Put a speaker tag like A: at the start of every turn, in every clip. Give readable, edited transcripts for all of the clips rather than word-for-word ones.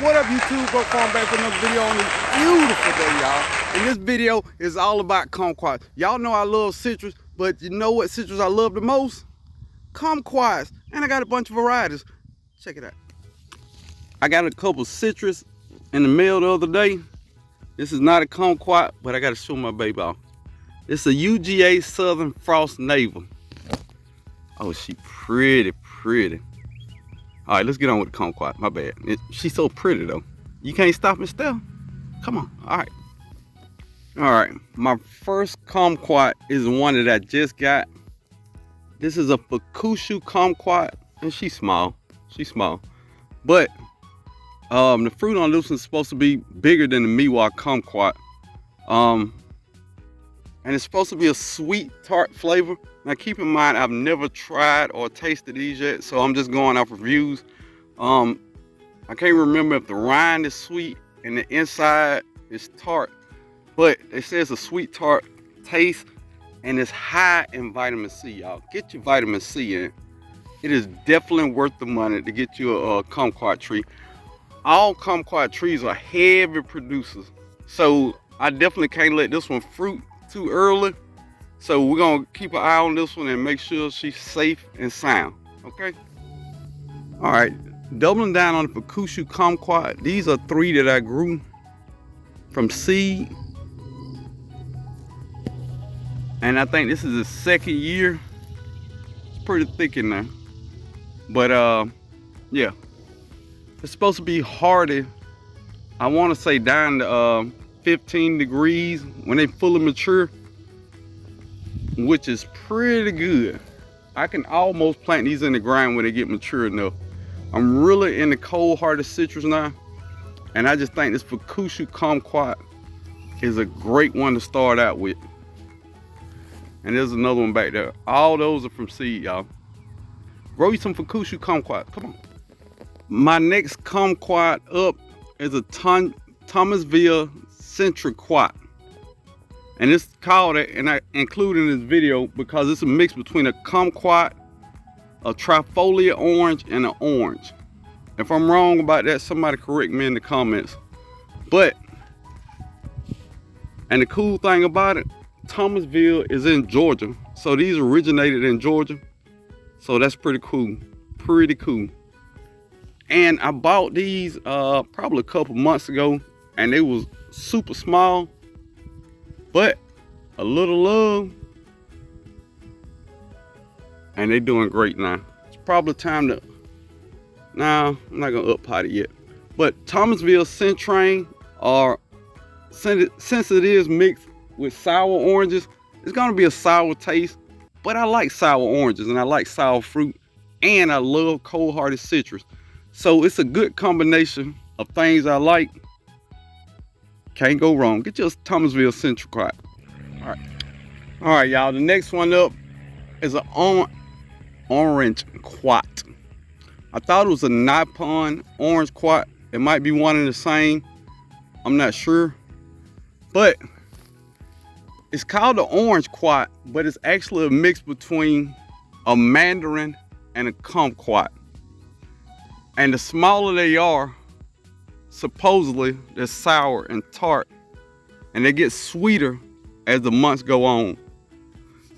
A: What up, YouTube? Go Farm back with another video on this beautiful day, y'all. And this video is all about kumquats. Y'all know I love citrus, but you know what citrus I love the most? Kumquats. And I got a bunch of varieties. Check it out. I got a couple citrus in the mail the other day. This is not a kumquat, but I got to show my baby off. It's a UGA Southern Frost Navel. Oh, she pretty. All right, let's get on with the kumquat. My bad. She's so pretty though. You can't stop me still. Come on. All right. My first kumquat is one that I just got. This is a Fukushu kumquat, and she's small. But the fruit on this one's supposed to be bigger than the Meiwa kumquat. And it's supposed to be a sweet tart flavor. Now keep in mind, I've never tried or tasted these yet, so I'm just going off reviews. I can't remember if the rind is sweet and the inside is tart, but they say it's a sweet tart taste and it's high in vitamin C, y'all. Get your vitamin C in. It is definitely worth the money to get you a kumquat tree. All kumquat trees are heavy producers, so I definitely can't let this one fruit too early. So we're gonna keep an eye on this one and make sure she's safe and sound. Okay. All right, doubling down on the Fukushu kumquat. These are 3 that I grew from seed, and I think this is the 2nd year. It's pretty thick in there, but yeah, it's supposed to be hardy. I want to say down to 15 degrees when they fully mature, which is pretty good. I can almost plant these in the ground when they get mature enough. I'm really into cold-hearted citrus now, and I just think this Fukushu kumquat is a great one to start out with. And there's another one back there. All those are from seed, y'all. Grow you some Fukushu kumquat. Come on. My next kumquat up is a Thomasville citrangequats, and it's called it, and I include in this video because it's a mix between a kumquat, a trifolia orange, and an orange. If I'm wrong about that, somebody correct me in the comments. But, and the cool thing about it, Thomasville is in Georgia, so these originated in Georgia, so that's pretty cool. And I bought these probably a couple months ago, and they was super small, but a little love, and they doing great now. It's probably time to, nah, I'm not gonna up pot it yet, but Thomasville citrange, or since it is mixed with sour oranges, it's gonna be a sour taste, but I like sour oranges and I like sour fruit, and I love cold-hearted citrus, so it's a good combination of things I like. Can't go wrong. Get your Thomasville citrangequats. All right, y'all. The next one up is an Orangequat. I thought it was a Nippon Orangequat. It might be one and the same. I'm not sure, but it's called the Orangequat, but it's actually a mix between a Mandarin and a kumquat. And the smaller they are, supposedly they're sour and tart, and they get sweeter as the months go on.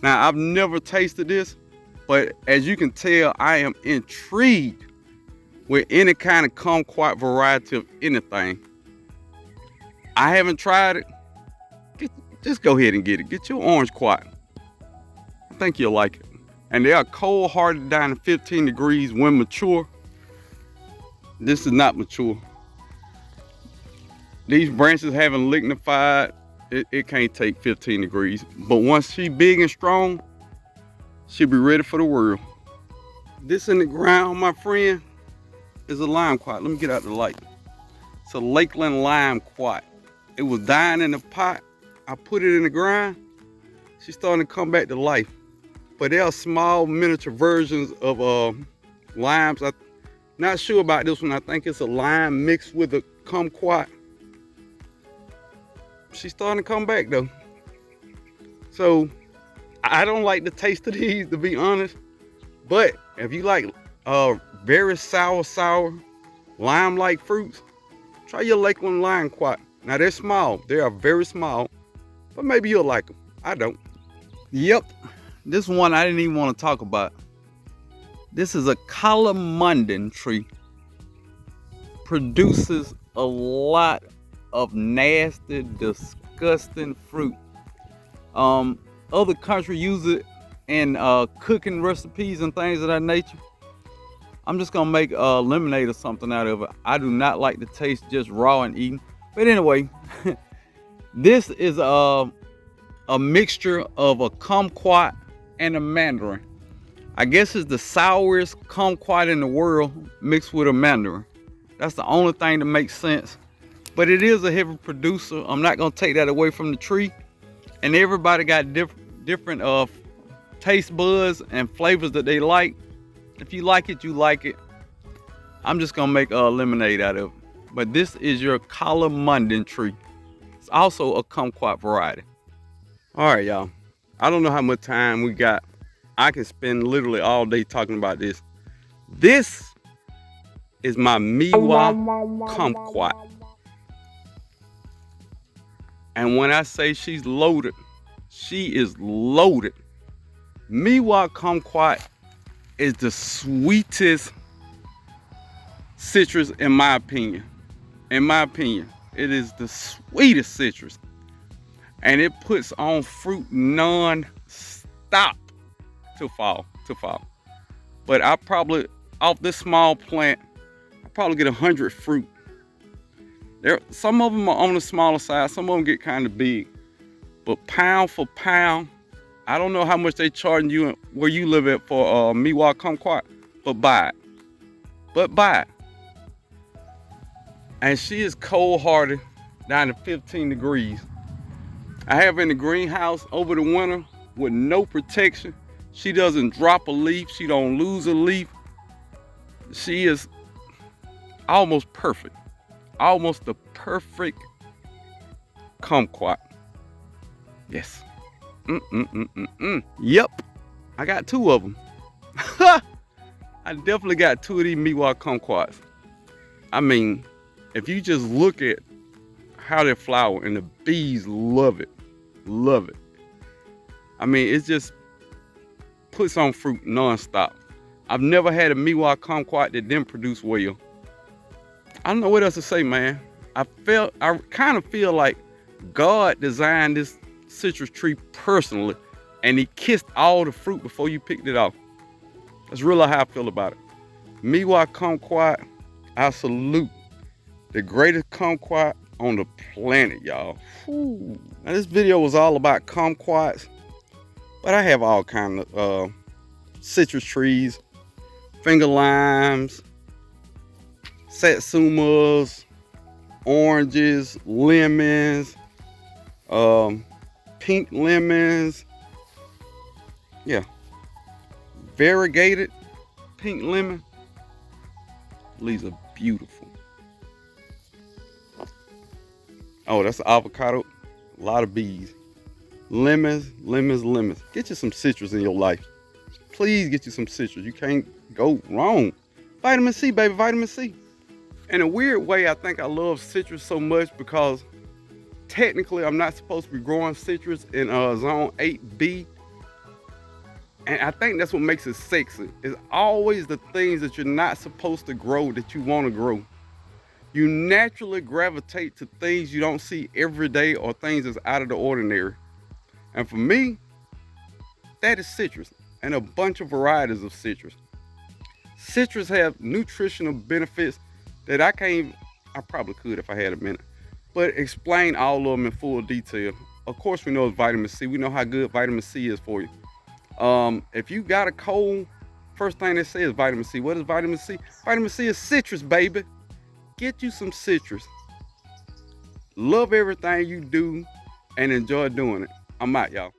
A: Now, I've never tasted this, but as you can tell, I am intrigued with any kind of kumquat variety of anything. I haven't tried it. Just go ahead and get it. Get your Orangequat. I think you'll like it. And they are cold-hearted down to 15 degrees when mature. This is not mature. These branches haven't lignified. It can't take 15 degrees. But once she's big and strong, she'll be ready for the world. This in the ground, my friend, is a limequat. Let me get out the light. It's a Lakeland limequat. It was dying in the pot. I put it in the ground. She's starting to come back to life. But they are small miniature versions of limes. I'm not sure about this one. I think it's a lime mixed with a kumquat. She's starting to come back though. So I don't like the taste of these, to be honest, but if you like very sour lime-like fruits, Try your Lakeland limequat. Now they're small, they are very small, but maybe you'll like them. I don't. Yep, this one I didn't even want to talk about. This is a Calamondin tree. Produces a lot of nasty, disgusting fruit. Other countries use it in cooking recipes and things of that nature. I'm just gonna make lemonade or something out of it. I do not like the taste just raw and eaten. But anyway, this is a mixture of a kumquat and a mandarin. I guess it's the sourest kumquat in the world mixed with a mandarin. That's the only thing that makes sense. But it is a heavy producer. I'm not gonna take that away from the tree. And everybody got different taste buds and flavors that they like. If you like it, you like it. I'm just gonna make lemonade out of it. But this is your Calamondin tree. It's also a kumquat variety. All right, y'all. I don't know how much time we got. I can spend literally all day talking about this. This is my Meiwa kumquat. And when I say she's loaded, she is loaded. Meiwa kumquat is the sweetest citrus in my opinion. In my opinion, it is the sweetest citrus. And it puts on fruit non-stop to fall. But I probably, off this small plant, I probably get 100 fruit. Some of them are on the smaller side, some of them get kind of big. But pound for pound, I don't know how much they charging you where you live at for Meiwa kumquat, but buy it. But buy it. And she is cold-hearted down to 15 degrees. I have her in the greenhouse over the winter with no protection. She doesn't drop a leaf. She don't lose a leaf. She is almost perfect. Almost the perfect kumquat. Yes. Yep. I got 2 of them. I definitely got 2 of these Meiwa kumquats. I mean, if you just look at how they flower, and the bees love it. Love it. I mean, it just puts on fruit non-stop. I've never had a Meiwa kumquat that didn't produce well. I don't know what else to say, man. I kind of feel like God designed this citrus tree personally, and he kissed all the fruit before you picked it off. That's really how I feel about it. Meiwa kumquat, I salute. The greatest kumquat on the planet, y'all. Now this video was all about kumquats, but I have all kind of citrus trees, finger limes, satsumas, oranges, lemons, pink lemons. Yeah, variegated pink lemon. These are beautiful. Oh, that's avocado. A lot of bees. Lemons. Get you some citrus in your life. Please get you some citrus. You can't go wrong. Vitamin C, baby, vitamin C. In a weird way, I think I love citrus so much because technically I'm not supposed to be growing citrus in zone 8B. And I think that's what makes it sexy. It's always the things that you're not supposed to grow that you want to grow. You naturally gravitate to things you don't see every day or things that's out of the ordinary. And for me, that is citrus and a bunch of varieties of citrus. Citrus have nutritional benefits that I probably could if I had a minute, but explain all of them in full detail. Of course, we know it's vitamin C. We know how good vitamin C is for you. If you got a cold, first thing they say is vitamin C. What is vitamin C? Vitamin C is citrus, baby. Get you some citrus. Love everything you do and enjoy doing it. I'm out, y'all.